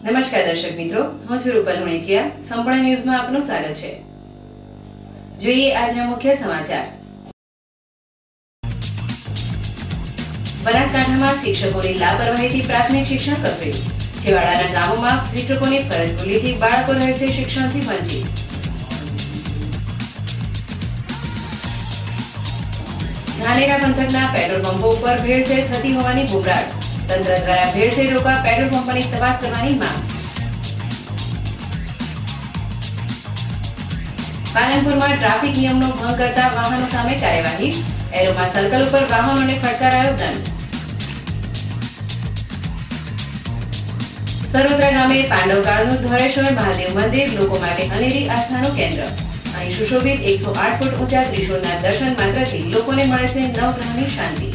નમસ્કાર દર્શક મિત્રો, હું છું રૂપલ હુણેચિયા. સંપૂર્ણ ન્યૂઝમાં આપનું સ્વાગત છે. જોઈએ આજના મુખ્ય સમાચાર. બનાસકાંઠામાં શિક્ષકોની લાપરવાહીથી પ્રાથમિક શિક્ષણ કથળ્યું. છેવાડાના ગામોમાં શિક્ષકોની ફરજ ભૂલીથી બાળકો રહે છે શિક્ષણથી વંચિત. ધાનેરા પંથકના પેટ્રોલ પંપો ઉપર ભેળસેળ થતી હોવાની બુમરાળ. તંત્ર દ્વારા ભેળસેળ રોકવા પેટ્રોલ પંપની તપાસ કરવાની માંગ. પાલનપુરમાં ટ્રાફિક નિયમનો ભંગ કરતા વાહનો સામે કાર્યવાહી. એરોમા સર્કલ ઉપર વાહનોને ફટકારાયો દંડ. સરોત્રા ગામે પાંડવકાળનું ધોળેશ્વર મહાદેવ મંદિર લોકો માટે અનેરી આસ્થાનું કેન્દ્ર. અહીં સુશોભિત 108 ફૂટ ઊંચા ત્રિશૂળના દર્શન માત્રથી લોકોને મળે છે નવગ્રહની શાંતિ.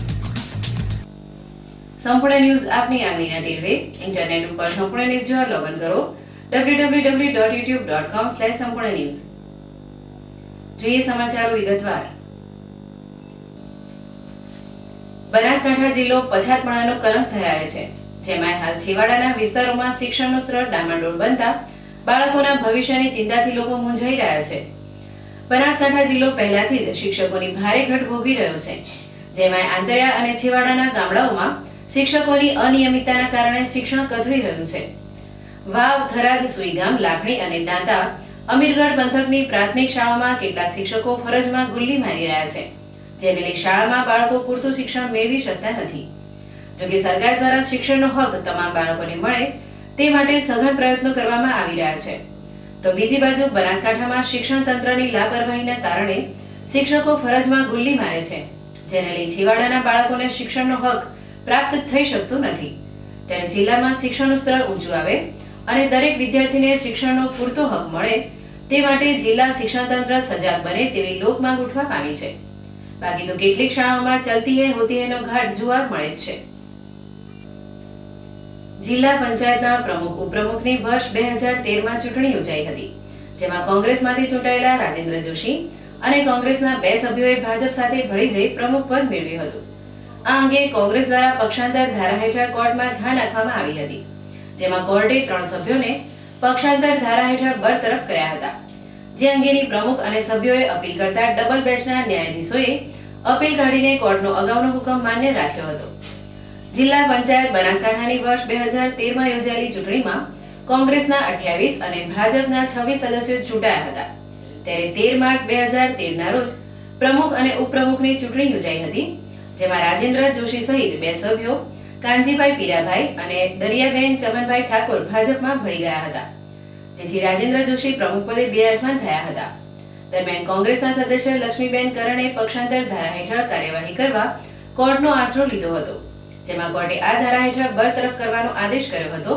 સંપૂર્ણ ન્યૂઝ આપની આંગળીના ટેરવે. ઇન્ટરનેટ ઉપર સંપૂર્ણ ન્યૂઝ જોવા લોગિન કરો www.youtube.com/સંપૂર્ણ ન્યૂઝ. જોઈએ સમાચારો વિગતવાર. બનાસકાંઠા જિલ્લો પછાતપણાનો કલંક ધરાવે છે, જેમાં હાલ છેવાડાના વિસ્તારોમાં શિક્ષણનું સ્તર ડામાડોળ બનતા બાળકોના ભવિષ્યની ચિંતાથી લોકો મૂંઝાઈ રહ્યા છે. બનાસકાંઠા જિલ્લો પહેલાથી જ શિક્ષકોની ભારે ઘટ ભોગવી રહ્યો છે, જેમાં આંતરિયા અને છેવાડાના ગામડાઓમાં શિક્ષકોની અનિયમિતતાના કારણે શિક્ષણ કથળી રહ્યું છે. વાવ, થરાદ, સુઈગામ, લાખણી અને દાંતા અમીરગઢ પંથકની પ્રાથમિક શાળામાં કેટલાક શિક્ષકો ફરજમાં ગુલ્લી મારી રહ્યા છે, જેને લઈ શાળામાં બાળકો પૂરતું શિક્ષણ મેળવી શકતા નથી. જોકે સરકાર દ્વારા શિક્ષણનો હક તમામ બાળકોને મળે તે માટે સઘન પ્રયત્નો કરવામાં આવી રહ્યા છે, તો બીજી બાજુ બનાસકાંઠામાં શિક્ષણ તંત્રની લાપરવાહીના કારણે શિક્ષકો ફરજમાં ગુલ્લી મારે છે, જેને લઈ છેવાડાના બાળકોને શિક્ષણનો હક પ્રાપ્ત થઈ શકતો નથી. ત્યારે જિલ્લામાં શિક્ષણનું સ્તર ઊંચું આવે અને દરેક વિદ્યાર્થીને શિક્ષણનો પૂરતો હક મળે તે માટે જિલ્લા શિક્ષણ તંત્ર સજાગ બને તેવી લોકમાંગ ઉઠવા પામી છે. બાકી તો કેટલીક શાળાઓમાં ચલતી હૈ હોતી હૈનો ઘાટ જોવા મળે જ છે. જિલ્લા પંચાયતના પ્રમુખ ઉપપ્રમુખની વર્ષ 2013માં ચૂંટણી યોજાઈ હતી, જેમાં કોંગ્રેસમાંથી ચૂંટાયેલા રાજેન્દ્ર જોશી અને કોંગ્રેસના 2 સભ્યોએ ભાજપ સાથે ભળી જઈ પ્રમુખ પદ મેળવ્યું હતું. આ અંગે કોંગ્રેસ દ્વારા પક્ષાંતર ધારા હેઠળ કોર્ટમાં ધાર નાખવામાં આવી હતી, જેમાં કોર્ટે 3 સભ્યોને પક્ષાંતર ધારા હેઠળ બરતરફ કર્યા હતા. જે અંગેની પ્રમુખ અને સભ્યોએ અપીલ કરતા ડબલ બેન્ચના ન્યાયાધીશોએ અપીલ કાઢીને કોર્ટનો અગાઉનો હુકમ માન્ય રાખ્યો હતો. જિલ્લા પંચાયત બનાસકાંઠાની વર્ષ 2013માં યોજાયેલી ચૂંટણીમાં કોંગ્રેસના 28 અને ભાજપના 26 સદસ્યો ચૂંટાયા હતા. ત્યારે 13 માર્ચ 2013ના રોજ પ્રમુખ અને ઉપપ્રમુખની ચૂંટણી યોજાઈ હતી, જેમાં રાજેન્દ્ર જોશી સહિત 2 સભ્યો કાનજીભાઈ પીરાભાઈ અને દરિયાબેન ચમનભાઈ ઠાકોર ભાજપમાં ભળી ગયા હતા, જેથી રાજેન્દ્ર જોશી પ્રમુખ પદે બિરાજમાન થયા હતા. દરમિયાન કોંગ્રેસના સદસ્ય લક્ષ્મીબેન કરણે પક્ષાંતર ધારા હેઠળ કાર્યવાહી કરવા કોર્ટનો આશરો લીધો હતો, જેમાં કોર્ટે આ ધારા હેઠળ બરતરફ કરવાનો આદેશ કર્યો હતો,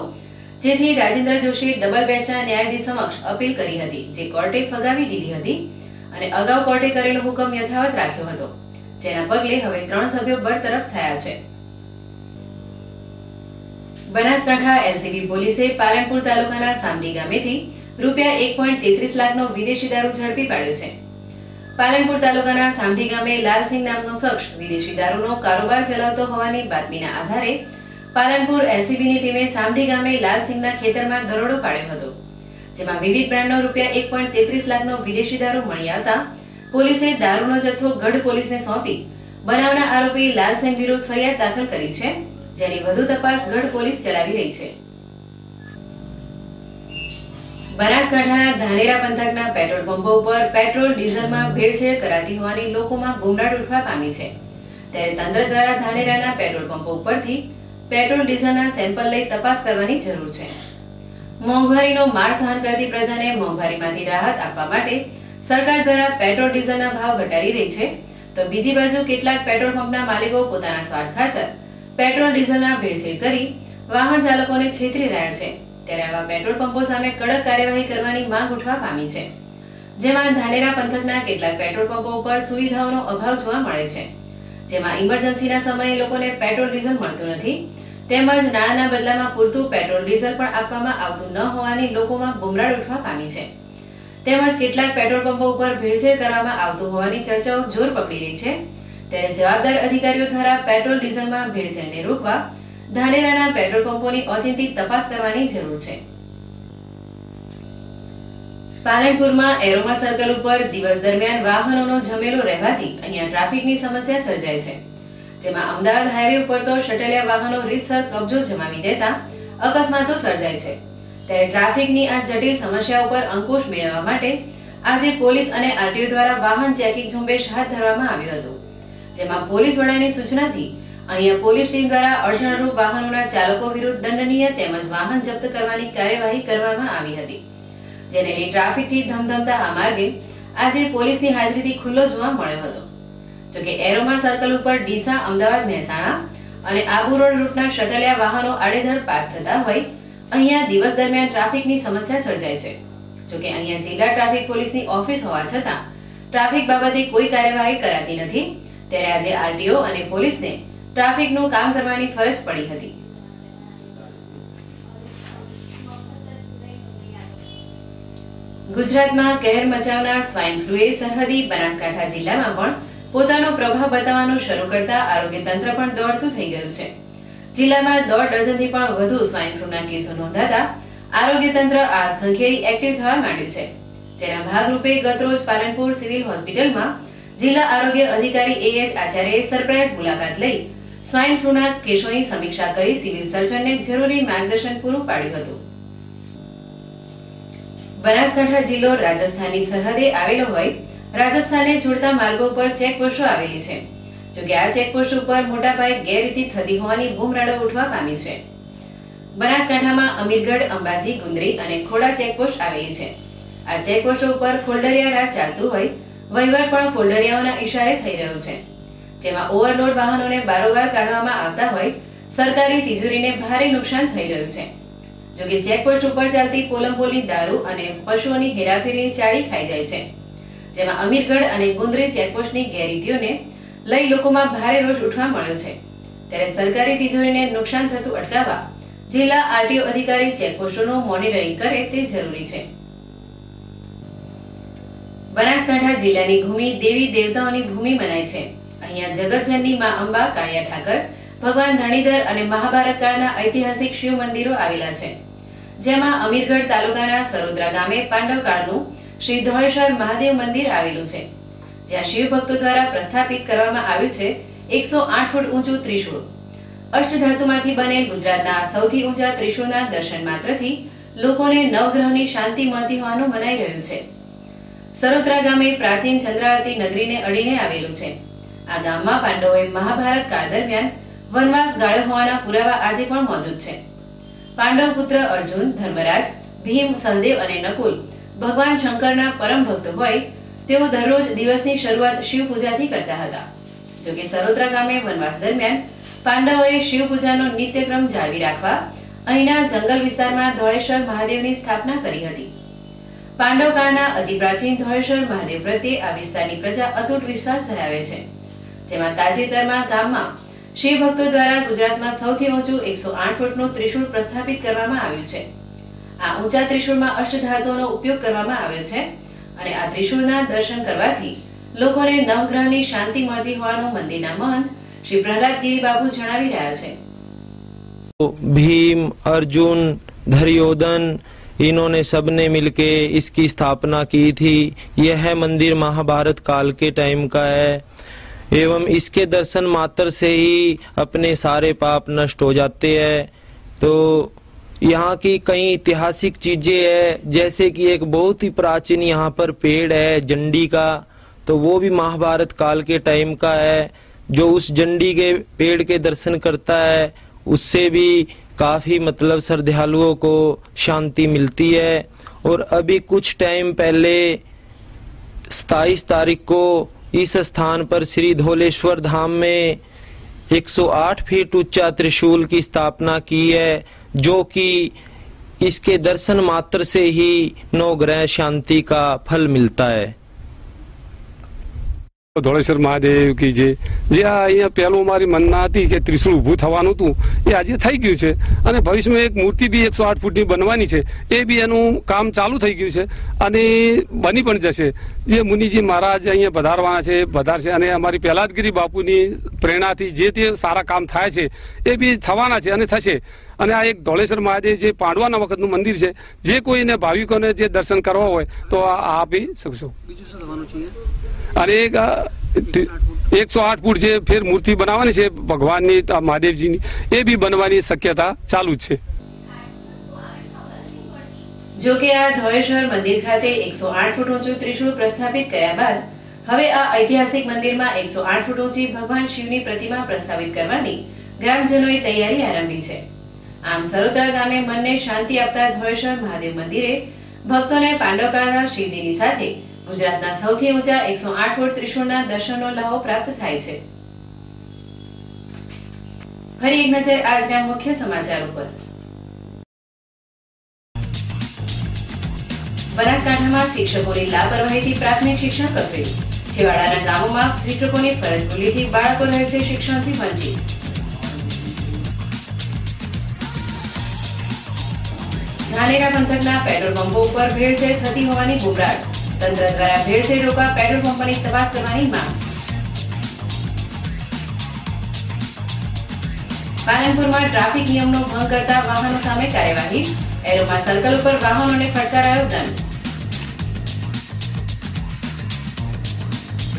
જેથી રાજેન્દ્ર જોશીએ ડબલ બેન્ચના ન્યાયાધીશ સમક્ષ અપીલ કરી હતી, જે કોર્ટે ફગાવી દીધી હતી અને અગાઉ કોર્ટે કરેલો હુકમ યથાવત રાખ્યો હતો, જેના પગલે હવે 3 સભ્યો બરતરફ થયા છે. બનાસકાંઠા એલસીબી પોલીસે પાલનપુર તાલુકાના સામડી ગામેથી ₹1.33 લાખનો વિદેશી દારૂ ઝડપી પાડ્યો છે. પાલનપુર તાલુકાના સામડી ગામે લાલસિંહ નામનો શખ્સ વિદેશી દારૂનો કારોબાર ચલાવતો હોવાની બાતમીના આધારે પાલનપુર એલસીબીની ટીમે સામડી ગામે લાલસિંહના ખેતરમાં દરોડો પાડ્યો હતો, જેમાં વિવિધ બ્રાન્ડનો ₹1.33 લાખનો વિદેશી દારૂ મળી આવતા પોલીસે દારૂનો જથ્થો ગઢ પોલીસને સોંપી બનાવના આરોપી લાલસિંહ વિરુદ્ધ ફરિયાદ દાખલ કરી છે, જેની વધુ તપાસ ગઢ પોલીસ ચલાવી રહી છે. બનાસકાંઠાના ધાનેરા પંથકના પેટ્રોલ પંપો ઉપર પેટ્રોલ ડીઝલમાં ભેળસેળ કરાતી હોવાની લોકોમાં બુમરાળ ઉઠવા પામી છે. ત્યારે તંત્ર દ્વારા ધાનેરાના પેટ્રોલ પંપો ઉપરથી પેટ્રોલ ડીઝલના સેમ્પલ લઈ તપાસ કરવાની જરૂર છે. મોંઘવારીનો માર સહન કરતી પ્રજાને મોંઘવારીમાંથી રાહત આપવા માટે સરકાર દ્વારા પેટ્રોલ ડીઝલના ભાવ ઘટાડી રહી છે, તો બીજી બાજુ કેટલાક પેટ્રોલ પંપના માલિકો પોતાના સ્વાર્થ ખાતર પેટ્રોલ ડીઝલના ભેળસેળ કરી વાહન ચાલકોને છેતરી રહ્યા છે. ત્યારે આવા પેટ્રોલ પંપો સામે કડક કાર્યવાહી કરવાની માંગ ઉઠવા પામી છે, જેમાં ધાનેરા પંથકના કેટલાક પેટ્રોલ પંપો ઉપર સુવિધાઓનો અભાવ જોવા મળે છે, જેમાં ઇમરજન્સીના સમયે લોકોને પેટ્રોલ ડીઝલ મળતું નથી, તેમજ નાણાંના બદલામાં પૂરતું પેટ્રોલ ડીઝલ પણ આપવામાં આવતું ન હોવાની લોકોમાં બુમરાળ ઉઠવા પામી છે. તેમજ કેટલાક પેટ્રોલ પંપો ઉપર ભેળસેળ કરવામાં આવતું હોવાની ચર્ચાઓ જોર પકડી રહી છે. ત્યારે જવાબદાર અધિકારીઓ દ્વારા પેટ્રોલ ડીઝલમાં ભેળસેળને રોકવા ધાનેરાના પેટ્રોલ પંપોની ઓચિંતી તપાસ કરવાની જરૂર છે। પાલનપુરમાં એરોમા સર્કલ ઉપર દિવસ દરમિયાન વાહનોનો જમેલો રહેવાથી અહીંયા ટ્રાફિકની સમસ્યા સર્જાય છે, જેમાં અમદાવાદ હાઈવે ઉપર તો શટલિયા વાહનો રીતસર કબજો જમાવી દેતા અકસ્માતો સર્જાય છે। ત્યારે ટ્રાફિકની આ જટિલ સમસ્યા ઉપર અંકુશ મેળવવા માટે આજે પોલીસ અને આરટીઓ દ્વારા વાહન ચેકિંગ ઝુંબેશ હાથ ધરવામાં આવ્યું હતું, જેમાં પોલીસ વડાની સૂચનાથી અહીંયા પોલીસ ટીમ દ્વારા અડચણરૂપ વાહનોના ચાલકો વિરુદ્ધ દંડનીય તેમજ વાહન જપ્ત કરવાની કાર્યવાહી કરવામાં આવી હતી, જેને લઈ ટ્રાફિકથી ધમધમતા આ માર્ગે આજે પોલીસની હાજરીથી ખુલ્લો જોવા મળ્યો હતો। જોકે એરોમા સર્કલ ઉપર ડીસા અમદાવાદ મહેસાણા અને આબુ રોડ રૂટના શટલિયા વાહનો આડેધડ પાર્ક થતા હોય અહીંયા દિવસ દરમિયાન ટ્રાફિકની સમસ્યા સર્જાય છે। જોકે અહીંયા જિલ્લા ટ્રાફિક પોલીસની ઓફિસ હોવા છતાં ટ્રાફિક બાબતે કોઈ કાર્યવાહી કરાતી નથી, ત્યારે આજે આરટીઓ અને પોલીસને ટ્રાફિકનું કામ કરવાની ફરજ પડી હતી। ગુજરાતમાં કહેર મચાવનાર સ્વાઇન ફ્લુએ સરહદી બનાસકાંઠા જિલ્લામાં પણ પોતાનો પ્રભાવ બતાવવાનું શરૂ કરતા આરોગ્ય તંત્ર પણ દોડતું થઈ ગયું છે। જિલ્લામાં 1.5 ડઝનથી પણ વધુ સ્વાઇન ફ્લુના કેસો નોંધાતા આરોગ્ય તંત્ર આળસ ખંખેરી એક્ટિવ થવા માંડ્યું છે, જેના ભાગરૂપે ગતરોજ પાલનપુર સિવિલ હોસ્પિટલમાં જિલ્લા આરોગ્ય અધિકારી AH આચાર્યએ સરપ્રાઇઝ મુલાકાત લઈ સ્વાઇન ફ્લુના કેસોની સમીક્ષા કરી સિવિલ સર્જનને જરૂરી માર્ગદર્શન પૂરું પાડ્યું હતું। બનાસકાંઠા જિલ્લો રાજસ્થાનની સરહદે આવેલો હોય રાજસ્થાનને જોડતા માર્ગો પર ચેકપોસ્ટો આવેલી છે, જોકે આ ચેકપોસ્ટ ઉપર મોટા પાયે ગેરરીતિ થતી હોવાની બૂમરાડો ઉઠવા પામી છે। બનાસકાંઠામાં અમીરગઢ, અંબાજી, ગુંદરી અને ખોડા ચેકપોસ્ટ આવેલી છે। આ ચેકપોસ્ટો ઉપર ફોલ્ડરિયા રાજ ચાલતું હોય વહીવટ પણ ફોલ્ડરિયાઓના ઇશારે થઈ રહ્યો છે, જેમાં ઓવરલોડ વાહનોને બારોબાર કાઢવામાં આવતા હોય સરકારી તિજોરીને ભારે નુકસાન થઈ રહ્યું છે। જોકે ચેકપોસ્ટ ઉપર ચાલતી પોલમપોલી દારૂ અને પશુઓની હેરાફેરીની ચાળી ખાઈ જાય છે, જેમાં અમીરગઢ અને ગુંદરી ચેકપોસ્ટની ગેરરીતિઓને લઈ લોકોમાં ભારે રોષ ઉઠવા મળ્યો છે। ત્યારે સરકારી તિજોરીને નુકસાન થતું અટકાવવા જિલ્લા આરટીઓ અધિકારી ચેકપોસ્ટોનું મોનિટરિંગ કરે તે જરૂરી છે। બનાસકાંઠા જિલ્લાની ભૂમિ દેવી દેવતાઓની ભૂમિ મનાય છે। અહીંયા જગતજનની માં અંબા, કાળિયા ઠાકર, ભગવાન ધણીધર અને મહાભારત કાળના ઐતિહાસિક શિવ મંદિરો આવેલા છે, જેમાં અમીરગઢ તાલુકાના સરોદરા ગામે પાંડવ કાળનું શ્રી ધોળેશ્વર મહાદેવ મંદિર આવેલું છે, જ્યાં શિવ ભક્તો દ્વારા પ્રસ્થાપિત કરવામાં આવ્યું છે 108 ફૂટ ઊંચું ત્રિશૂળ। અષ્ટધાતુમાંથી બનેલ ગુજરાતના સૌથી ઊંચા ત્રિશૂળના દર્શન માત્રથી લોકોને નવગ્રહની શાંતિ મળતી હોવાનું મનાઈ રહ્યું છે। સરોદરા ગામે પ્રાચીન ચંદ્રાવતી નગરીને અડીને આવેલું છે। આ ગામમાં પાંડવોએ મહાભારત કાળ દરમિયાન વનવાસ ગાળ્યો હોવાના પુરાવા આજે પણ મોજૂદ છે। પાંડવ પુત્ર અર્જુન, ધર્મરાજ, ભીમ, સહદેવ અને નકુલ ભગવાન શંકરના પરમ ભક્ત હોય તેઓ દરરોજ દિવસની શરૂઆત શિવ પૂજાથી કરતા હતા। જોકે સરોદરા ગામે વનવાસ દરમિયાન પાંડવોએ શિવ પૂજાનો નિત્યક્રમ જાળવી રાખવા અહીંના જંગલ વિસ્તારમાં ધોળેશ્વર મહાદેવની સ્થાપના કરી હતી। પાંડવ કાળના અતિ પ્રાચીન ધોળેશ્વર મહાદેવ પ્રત્યે આ વિસ્તારની પ્રજા અતૂટ વિશ્વાસ ધરાવે છે, જેમાં તાજેતરમાં ગામમાં શિવ ભક્તો દ્વારા ગુજરાતમાં સૌથી ઊંચું 108 ફૂટનું ત્રિશૂળ પ્રસ્થાપિત કરવામાં આવ્યું છે। આ ઊંચા ત્રિશૂળમાં અષ્ટધાતુઓનો ઉપયોગ કરવામાં આવ્યો છે અને આ ત્રિશૂળના દર્શન કરવાથી લોકોને નવગ્રહની શાંતિ મળતી હોવાનું મંદિરના મહંત શ્રી પ્રહલાદ ગિરી બાબુ જણાવી રહ્યા છે। भीम, अर्जुन, दुर्योधन इन्होंने सबने मिलके इसकी स्थापना की थी। यह मंदिर महाभारत काल के टाइम का है एवं इसके दर्शन मात्र से ही अपने सारे पाप नष्ट हो जाते हैं। तो यहाँ की कई ऐतिहासिक चीजें है, जैसे कि एक बहुत ही प्राचीन यहाँ पर पेड़ है जंडी का, तो वो भी महाभारत काल के टाइम का है। जो उस जंडी के पेड़ के दर्शन करता है उससे भी काफी मतलब श्रद्धालुओं को शांति मिलती है। और अभी कुछ टाइम पहले 27 तारीख को इस स्थान पर श्री धौलेश्वर धाम में 108 फीट ऊंचा त्रिशूल की स्थापना की है, जो कि इसके दर्शन मात्र से ही नवग्रह शांति का फल मिलता है। ધોળેશ્વર મહાદેવ કી જે અહીંયા પહેલું મારી મનના હતી કે ત્રિશુળ ઊભું થવાનું હતું એ આજે થઈ ગયું છે અને ભવિષ્યમાં એક મૂર્તિ બી 108 ફૂટની બનવાની છે એ બી એનું કામ ચાલુ થઈ ગયું છે અને બની પણ જશે. જે મુનિજી મહારાજ અહીંયા પધારવાના છે પધારશે અને અમારી પહેલાદગીરી બાપુની પ્રેરણાથી જે તે સારા કામ થાય છે એ બી થવાના છે અને થશે. અને આ એક ધોળેશ્વર મહાદેવ જે પાંડવાના વખતનું મંદિર છે, જે કોઈને ભાવિકોને જે દર્શન કરવા હોય તો આ આપી શકશો. અને એક 108 ફૂટ જે ફેર મૂર્તિ બનાવવાની છે ભગવાનની મહાદેવજીની એ બી બનવાની શક્યતા ચાલુ જ છે. જો કે આ ધોળેશ્વર મંદિર ખાતે 108 ફૂટ ઊંચું ત્રિશૂળ પ્રસ્થાપિત કર્યા બાદ હવે આ ઐતિહાસિક મંદિરમાં 108 ફૂટ ઊંચી ભગવાન શિવની પ્રતિમા પ્રસ્થાપિત કરવાની ગ્રામજનોએ તૈયારી આરંભી છે. આમ સરોત્રા ગામે મનને શાંતિ આપતા ધોળેશ્વર મહાદેવ મંદિરે ભક્તોને પાંડવકાળના શિવજીની સાથે ગુજરાતના સૌથી ઊંચા 108 ફૂટ ત્રિશૂળના દર્શનનો લાહો પ્રાપ્ત થાય છે. ફરી એક નજર આજના મુખ્ય સમાચાર ઉપર. બનાસકાંઠામાં શિક્ષકોની લાપરવાહીથી પ્રાથમિક શિક્ષણ કથળ્યું. છેવાડાના ગામોમાં શિક્ષકોની ફરજ ભૂલીથી બાળકો રહે છે શિક્ષણથી વંચિત. ધાનેરા પંથકના પેટ્રોલ પંપો ઉપર ભેળસેળ થતી હોવાની બુમરાટ. તંત્ર દ્વારા ભેળસેળ રોકવા પેટ્રોલ પંપની તપાસ કરવાની માંગ. પાલનપુરમાં ટ્રાફિક નિયમનો ભંગ કરતા વાહનો સામે કાર્યવાહી. એરોમા સર્કલ ઉપર વાહનોને ફટકારાયો દંડ.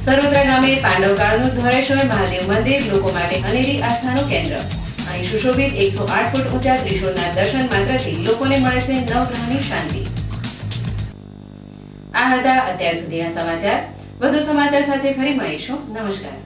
સરોત્રા ગામે પાંડવકાળનું ધોળેશ્વર મહાદેવ મંદિર લોકો માટે અનેરી આસ્થાનું કેન્દ્ર. અહીં સુશોભિત 108 ફૂટ ઊંચા ત્રિશૂળના દર્શન માત્રથી લોકોને મળે છે નવગ્રહની શાંતિ. આ હતા અત્યાર સુધીના સમાચાર. વધુ સમાચાર સાથે ફરી મળીશું. નમસ્કાર.